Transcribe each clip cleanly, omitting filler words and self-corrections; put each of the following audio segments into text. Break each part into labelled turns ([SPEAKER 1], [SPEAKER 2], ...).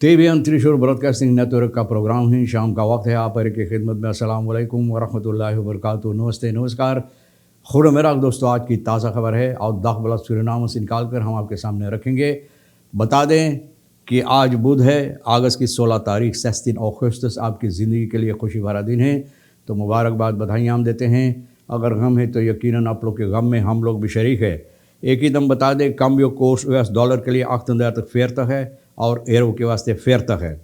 [SPEAKER 1] TVN Thrissur broadcasting network का programme है। शाम का वक्त है। आप हर की खिदमत में अस्सलाम वालेकुम वरहमतुल्लाहि वबरकातुहू। नमस्ते, नमस्कार, खुदा मेरा दोस्तों। आज की ताज़ा खबर है और दाखबला सूरीनाम से निकाल कर हम आपके सामने रखेंगे। बता दें कि आज बुध है, अगस्त की 16 तारीख 16 अगस्त आपकी ज़िंदगी के लिए खुशी भरा दिन है। तो मुबारकबाद, बधाइयाँ हम देते हैं। अगर गम है तो यकीनन आप लोग के गम में हम लोग भी शरीक है। एक ही दम बता दें, कम्बियो कोर्स US डॉलर के लिए 3840 है और एरो के वास्ते 40 है।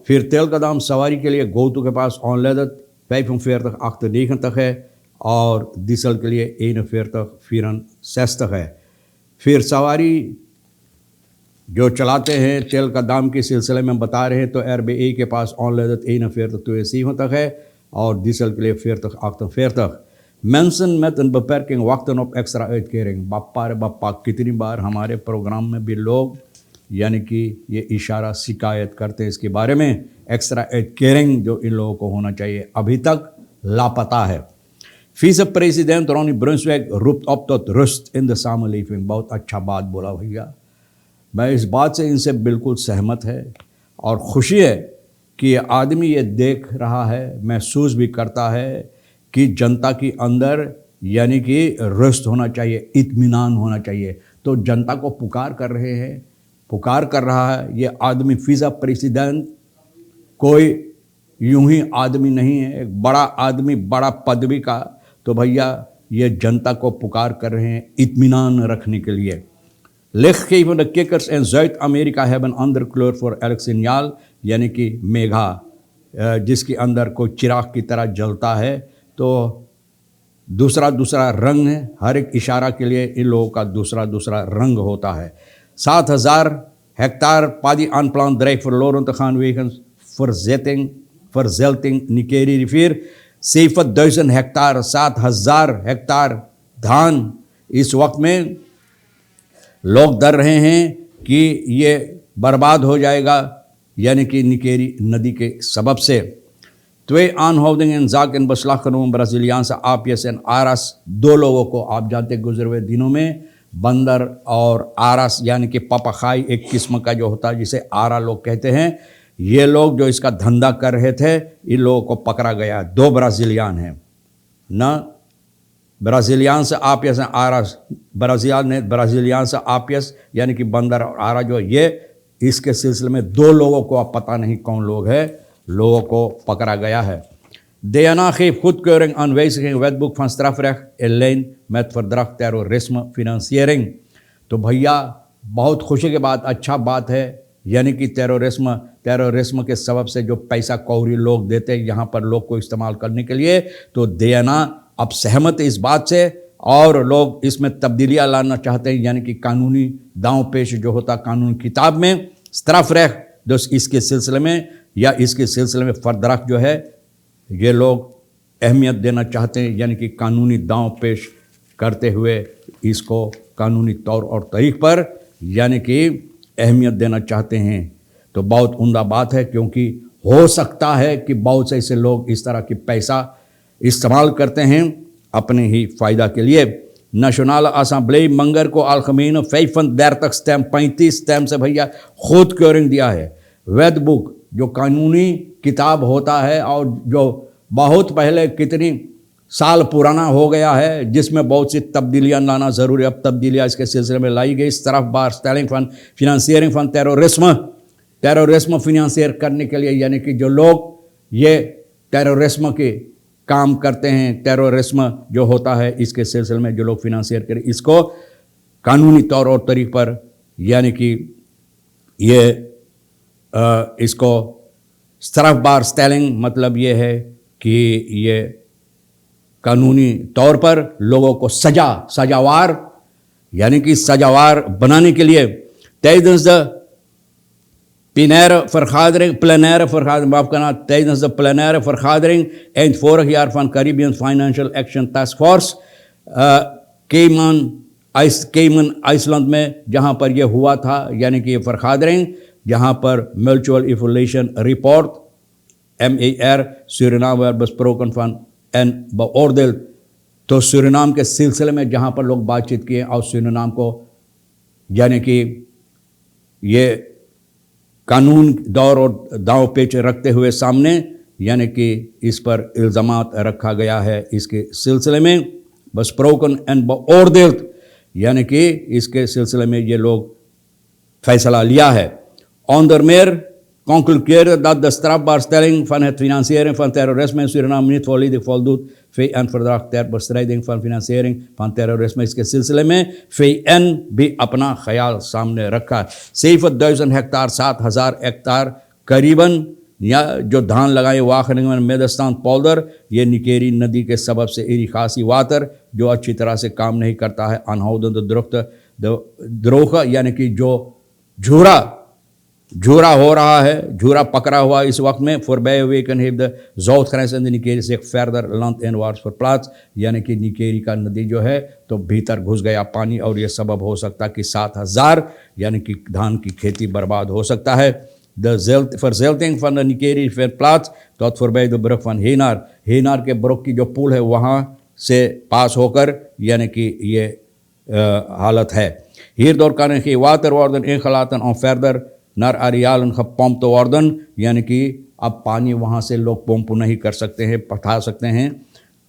[SPEAKER 1] फिर तेल का दाम सवारी के लिए गोतू के पास ऑनलेदत 45 98 है और डीजल के लिए 41 64 है। फिर सवारी जो चलाते हैं तेल का दाम के सिलसिले में बता रहे हैं तो RBA के पास ऑनलेदत 41 है और डीजल के लिए 40 mention met een beperking wachten op extra uitkering। बापा रे बापा, कितनी बार हमारे प्रोग्राम में भी लोग यानी कि ये इशारा शिकायत करते हैं इसके बारे में। एक्स्ट्रा uitkering जो इन लोगों को होना चाहिए अभी तक लापता है। Vice-president Ronnie Brunswijk roept op tot rust in de samenleving। बहुत अच्छा बात बोला भैया, मैं इस बात से इनसे बिल्कुल सहमत है और खुशी है कि ये आदमी ये देख रहा है, महसूस भी करता है कि जनता के अंदर यानी कि रस्ट होना चाहिए, इत्मीनान होना चाहिए। तो जनता को पुकार कर रहे हैं, पुकार कर रहा है ये आदमी। वीज़ा प्रेसिडेंट कोई यूं ही आदमी नहीं है, एक बड़ा आदमी, बड़ा पदवी का। तो भैया ये जनता को पुकार कर रहे हैं इत्मीनान रखने के लिए। Lichtgevende kikkers in Zuid-Amerika hebben ander kleur voor elk signaal, यानी कि मेघा जिसके अंदर कोई चिराग की तरह जलता है तो दूसरा दूसरा रंग है। हर एक इशारा के लिए इन लोगों का दूसरा दूसरा रंग होता है। 7000 hectare paddy aanplant dreigt verloren te gaan wegens verzelting Nikeri rivier। 7000 hectare 7000 हेक्टार धान इस वक्त में लोग डर रहे हैं कि ये बर्बाद हो जाएगा, यानी कि निकेरी नदी के सबब से। Twee aanhoudingen zaak in beslag genomen Braziliaanse aapjes en aras। 2 लोगों को आप जानते गुजरे हुए दिनों में बंदर और आरस यानी कि पपाखाई एक किस्म का जो होता है जिसे आरा लोग कहते हैं, ये लोग जो इसका धंधा कर रहे थे इन लोगों को पकड़ा गया। 2 ब्राज़ीलियान हैं ना, ब्राज़ीलियान से आपियस हैं आरस। ब्राज़ीलियान से आपियस यानी कि बंदर और आरा जो ये इसके सिलसिले में 2 लोगों को आप पता नहीं कौन लोग है, लोगों को पकड़ा गया है। DNA geeft goedkeuring aan wijziging wetboek van strafrecht in lijn met verdrag terrorisme financiering। तो भैया बहुत खुशी की बात, अच्छा बात है, यानी कि टेररिज्म के सबब से जो पैसा कौड़ी लोग देते हैं यहाँ पर लोग को इस्तेमाल करने के लिए, तो DNA अब सहमत है इस बात से और लोग इसमें तब्दीलियाँ लाना चाहते हैं, यानी कि कानूनी दांव पेश जो होता कानून किताब में strafrecht जो इसके सिलसिले में या इसके सिलसिले में फर्दरक जो है ये लोग अहमियत देना चाहते हैं, यानी कि कानूनी दांव पेश करते हुए इसको कानूनी तौर और तरीक़ पर यानी कि अहमियत देना चाहते हैं। तो बहुत उम्दा बात है, क्योंकि हो सकता है कि बहुत से ऐसे लोग इस तरह की पैसा इस्तेमाल करते हैं अपने ही फ़ायदा के लिए। नेशनल असम्बली मंगर को algemene 35 स्टैम 35 स्टैम से भैया खुदक्योरिंग दिया है। वेद बुक जो कानूनी किताब होता है और जो बहुत पहले कितनी साल पुराना हो गया है, जिसमें बहुत सी तब्दीलियाँ लाना ज़रूरी, अब तब्दीलियाँ इसके सिलसिले में लाई गई। तरफबार स्टेलिंग फंड फिनंसियरिंग फंड टेररिज्म फिनंसियर करने के लिए, यानी कि जो लोग ये टेररिज्म के काम करते हैं, टेररिज्म जो होता है इसके सिलसिले में जो लोग फिनंसियर करें, इसको कानूनी तौर और तरीक़ पर यानी कि ये इसको तरफबार स्टेलिंग मतलब ये है कि ये कानूनी तौर पर लोगों को सजावार यानी कि सजावार बनाने के लिए tijdens de plenaire vergadering eind vorig jaar van Caribbean Financial Action Task Force Cayman island में जहाँ पर ये हुआ था, यानी कि ये vergadering जहाँ पर Mutual Evaluation Report MAR Suriname werd besproken van en beoordeeld। तो सूरीनाम के सिलसिले में जहाँ पर लोग बातचीत किए और सूरीनाम को यानी कि ये कानून दौर और दांव पेच रखते हुए सामने, यानी कि इस पर इल्ज़ामात रखा गया है इसके सिलसिले में। बस स्प्रोकन एंड beoordeeld, यानी कि इसके सिलसिले में ये लोग फैसला लिया है। Onder meer concludeerde dat de strafbaarstelling van het financieren van terrorisme in Suriname niet volledig voldoet VN-verdrag ter bestrijding van financiering van terrorisme। इसके सिलसिले में VN भी अपना ख्याल सामने रखा। 7000 हेक्टार 7000 हेक्टार करीबन या जो धान लगाए वाखनिंगन मेदस्तान पोल्डर, ये निकेरी नदी के सबब से इरी खासी वाटर जो अच्छी तरह से काम नहीं करता है। अनहोदन द्रोह, यानी कि जो झूरा हो रहा है, झूरा पकड़ा हुआ इस वक्त में। voorbije weken heeft de zoutgrens in de Nikeri zich verder landinwaarts verplaatst, यानी कि निकेरी का नदी जो है तो भीतर घुस गया पानी, और ये सबब हो सकता है कि 7000 यानी कि धान की खेती बर्बाद हो सकता है। De verzilting van de Nikeri verplaatst tot voorbij de brug van Henar। हेनार के ब्रुक की जो पुल है वहाँ से पास होकर, यानी कि ये हालत है। Hierdoor kan er geen water worden ingelaten om verder naar arealen gepompt te worden, यानी कि अब पानी वहाँ से लोग पंप नहीं कर सकते हैं, पठा सकते हैं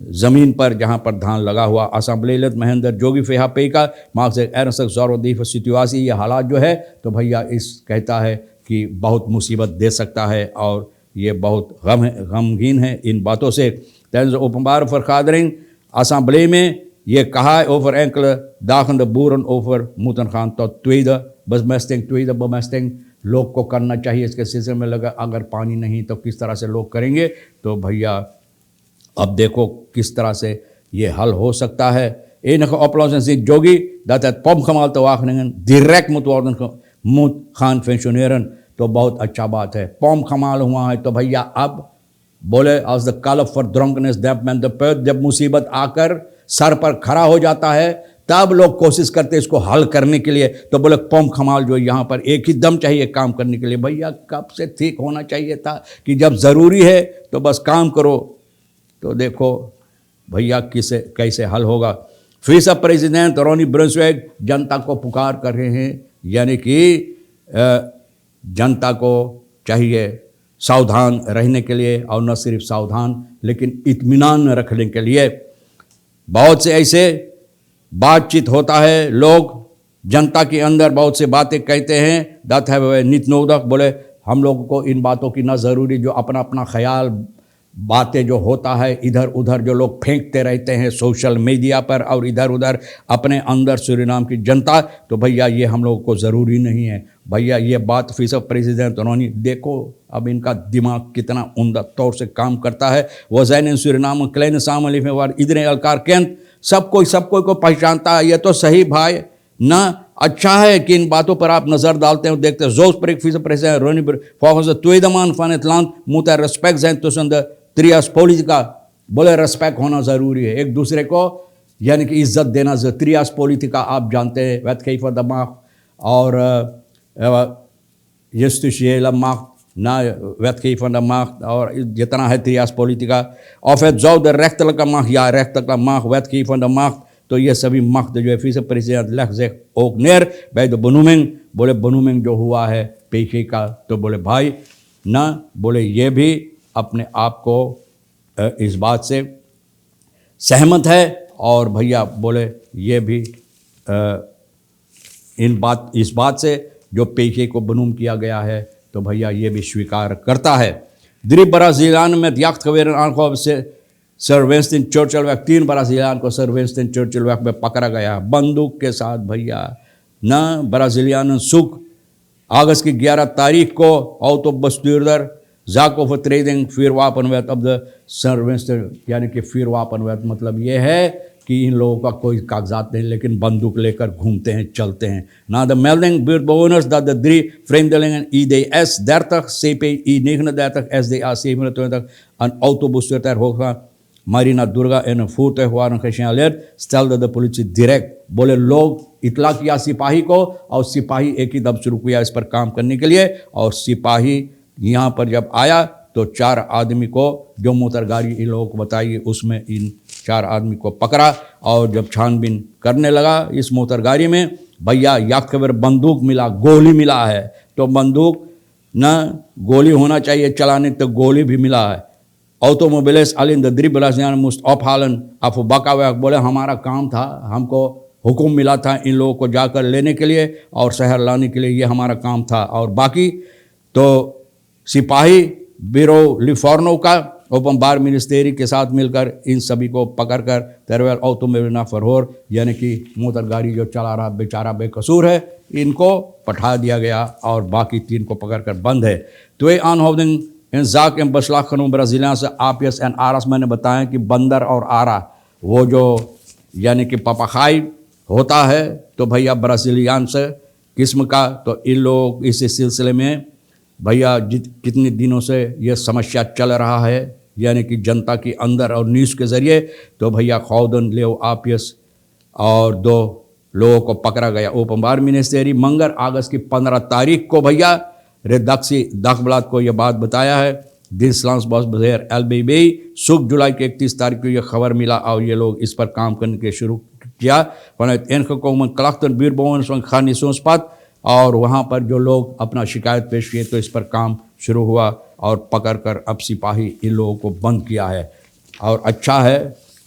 [SPEAKER 1] ज़मीन पर जहाँ पर धान लगा हुआ। असम्बलीलत महेंद्र जोगी FHP का मार्क्स ernstig zorgwekkende situatie, ये हालात जो है तो भैया इस कहता है कि बहुत मुसीबत दे सकता है, और ये बहुत गमगीन है इन बातों से। tijdens de openbare vergadering assemblee में ये कहा है over enkele dagen de boeren over moeten gaan tot tweede bemesting लोग को करना चाहिए इसके सिलसिले में लगा। अगर पानी नहीं तो किस तरह से लोग करेंगे, तो भैया अब देखो किस तरह से ये हल हो सकता है। enige oplossing ziet Jogi dat het pompgemaal te Wageningen direct moet gaan functioneren, तो बहुत अच्छा बात है। pompgemaal हुआ है तो भैया अब बोले als de kalf verdronken is dempt men de put, जब मुसीबत आकर सर पर खड़ा हो जाता है तब लोग कोशिश करते हैं इसको हल करने के लिए। तो बोले पोमखमाल जो यहाँ पर एक ही दम चाहिए काम करने के लिए। भैया कब से ठीक होना चाहिए था कि जब ज़रूरी है तो बस काम करो। तो देखो भैया कैसे हल होगा। विस प्रेसिडेंट रोनी ब्रुन्सवेग जनता को पुकार कर रहे हैं, यानी कि जनता को चाहिए सावधान रहने के लिए, और न सिर्फ सावधान लेकिन इत्मीनान रखने के लिए। बहुत से ऐसे बातचीत होता है, लोग जनता के अंदर बहुत से बातें कहते हैं। दत है नित नोदक, बोले हम लोगों को इन बातों की ना ज़रूरी, जो अपना अपना ख्याल बातें जो होता है इधर उधर जो लोग फेंकते रहते हैं सोशल मीडिया पर और इधर उधर अपने अंदर सूरीनाम की जनता, तो भैया ये हम लोगों को ज़रूरी नहीं है। भैया ये बात विस प्रेसिडेंट उन्होंने देखो अब इनका दिमाग कितना उम्दा तौर से काम करता है। वो जैन सूरीनाम क्लेन सामलिफ में वार इधर अलकार केंत सब कोई को पहचानता है। ये तो सही भाई ना, अच्छा है कि इन बातों पर आप नज़र डालते हैं, देखते हैं। Zoals spreekt vicepresident Ronnie volgens de tweede man van het land moet er respect zijn tussen de trias politica। बोले रेस्पेक्ट होना ज़रूरी है एक दूसरे को, यानी कि इज़्ज़त देना। त्रियास पोलिटिका आप जानते हैं, wetgever de macht और justitiële macht na wetgevende macht और जितना है त्रियास पोलिटिका। of het zou de rechterlijke macht, ja rechterlijke macht, wetgevende macht, तो ये सभी मख्त जो है विस प्रेसिडेंट लग से ook neer bij de benoeming। बोले benoeming जो हुआ है पेशे का, तो बोले भाई ना, बोले ये भी अपने आप को इस बात से सहमत है, और भैया बोले ये भी इस बात से जो पेशे को बनूम किया गया है, तो भैया ये भी स्वीकार करता है। Drie Brazilianen met jachtgeweren aangehouden sir Winston Churchill वैक, 3 ब्राज़ीलियन को सर विंस्टन चर्चिल वैक में पकड़ा गया बंदूक के साथ। भैया ना ब्राज़ीलियन सुख अगस्त की 11 तारीख को आउट ऑफ बस्टूर्डर जाको वर्treding vuurwapenwet op de sir Winston, यानी कि vuurwapenwet मतलब ये है कि इन लोगों का कोई कागजात नहीं लेकिन बंदूक लेकर घूमते हैं, चलते हैं। ना the melding buurtbewoners dat de 3 vreemdelingen IDS 30, CPI 39, SDA 27 een autobestuur ter hoogte van Marina Durga en een voertuig waren gesignaleerd, stelde de politie direct। बोले लोग इतला किया सिपाही को, और सिपाही एक ही दम शुरू किया इस पर काम करने के लिए। और सिपाही यहाँ पर जब आया तो 4 आदमी को, जो मोटर गाड़ी इन लोगों को बताई उसमें इन 4 आदमी को पकड़ा, और जब छानबीन करने लगा इस मोटर गाड़ी में, भैया याकबर बंदूक मिला, गोली मिला है। तो बंदूक ना गोली होना चाहिए चलाने, तो गोली भी मिला है। ऑटोमोबिलिस अलिन द द्रिबलास यान मुस्त ऑफहालन अफ बकावे बोले हमारा काम था, हमको हुक्म मिला था इन लोगों को जाकर लेने के लिए और शहर लाने के लिए, ये हमारा काम था। और बाकी तो सिपाही ब्यूरो लिफॉर्नो का ओपनबार मिनिस्टेरी के साथ मिलकर इन सभी को पकड़कर तेरवेल ऑटोमोबिलिना फरहोर यानी कि मोटर गाड़ी जो चला रहा बेचारा बेकसूर है, इनको पठा दिया गया और बाकी 3 को पकड़कर बंद है। तो ये आनहोवडिंग इन जाक एम बशलाखनों ब्राज़ीलिया से आपियस एंड आरस मैंने बताया कि बंदर और आरा वो जो यानी कि पपाखाई होता है तो भैया ब्राज़ीलियान से किस्म का, तो इन लोग इस सिलसिले में भैया कितने दिनों से ये समस्या चल रहा है यानी कि जनता के अंदर और न्यूज़ के ज़रिए, तो भैया खौदन लेव आपियस और 2 लोगों को पकड़ा गया। ओपनबार मिनिस्टेरी मंगर अगस्त की 15 तारीख को भैया रेदाक्सी दाखबलात को यह बात बताया है। दिसलांस बॉस बज़ेर एलबीबी सुख जुलाई के 31 तारीख को यह खबर मिला और ये लोग इस पर काम करने के शुरू किया। इनकोमन कलाख्तन बीरबोन खानी सोसपात और वहाँ पर जो लोग अपना शिकायत पेश किए तो इस पर काम शुरू हुआ और पकड़कर अब सिपाही इन लोगों को बंद किया है। और अच्छा है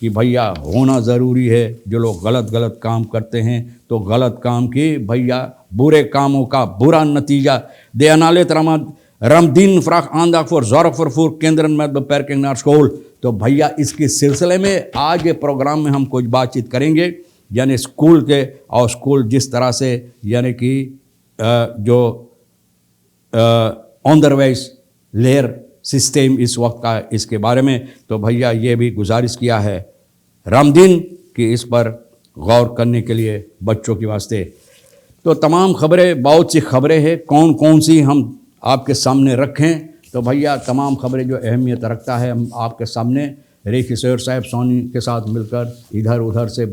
[SPEAKER 1] कि भैया होना ज़रूरी है, जो लोग गलत काम करते हैं तो गलत काम की भैया बुरे कामों का बुरा नतीजा दे अनालित रमदीन फ्राक आंदा फॉर ज़ौरक फरफूर केंद्रन में पैरकिंग नार स्कूल। तो भैया इसके सिलसिले में आज ये प्रोग्राम में हम कुछ बातचीत करेंगे, यानी स्कूल के और स्कूल जिस तरह से यानी कि जो on the ways layer system इस वक्त का, इसके बारे में तो भैया ये भी गुजारिश किया है रामदीन कि इस पर गौर करने के लिए बच्चों के वास्ते। तो तमाम खबरें, बहुत सी खबरें हैं, कौन कौन सी हम आपके सामने रखें, तो भैया तमाम खबरें जो अहमियत रखता है हम आपके सामने रेखी सैर साहब सोनी के साथ मिलकर इधर उधर से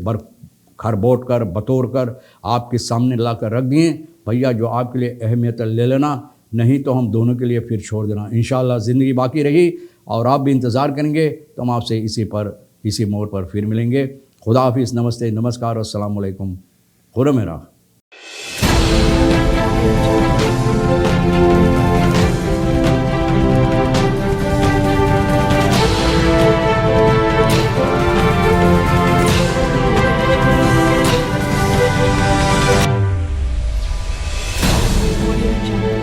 [SPEAKER 1] खरबोट कर बतौर कर आपके सामने ला कर रख दिए। भैया जो आपके लिए अहमियत ले लेना, नहीं तो हम दोनों के लिए फिर छोड़ देना। इंशाअल्लाह ज़िंदगी बाकी रही और आप भी इंतज़ार करेंगे तो हम आपसे इसी मोड़ पर फिर मिलेंगे। खुदा हाफिज़, नमस्ते, नमस्कार, अस्सलाम वालेकुम, खुदा मेरा।
[SPEAKER 2] Audio Jungle.